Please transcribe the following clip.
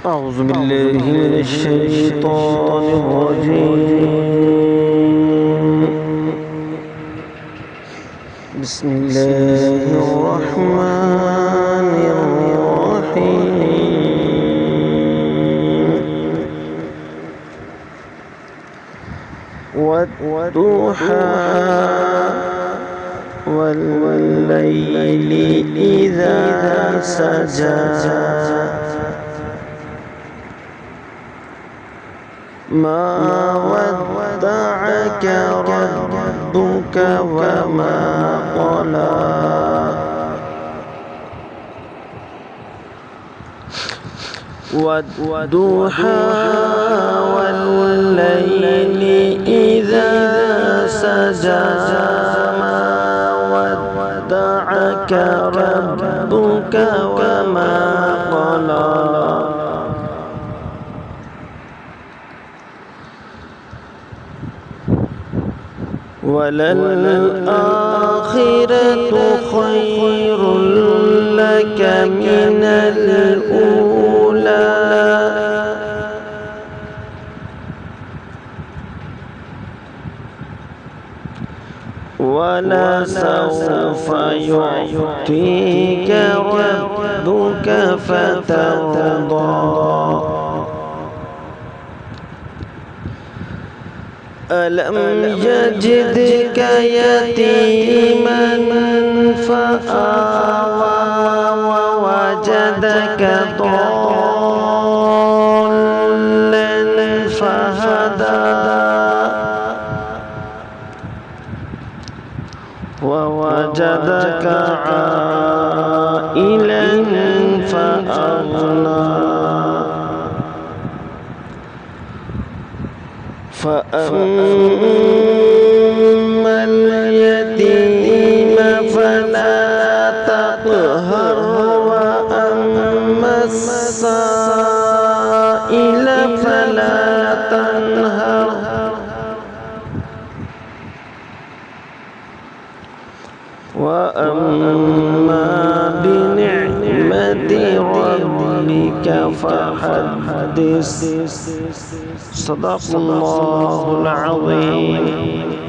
أعوذ بالله من الشيطان الرجيم. بسم الله الرحمن الرحيم. والضحى والليل إذا سجى ما ودعك ربك وما قلى والضحى والليل إذا سجى ما ودعك ربك وما قلى وللآخرة خير لك من الأولى ولسوف يعطيك ربك فترضى ألم يجدك يتيما فآوى ووجدك ضالا فهدى ووجدك عائلا فأغنى فأما اليتيم فلا تقهر وأما السائل فلا تنهر وأما بنعمة ربك فحدث. صدق الله العظيم.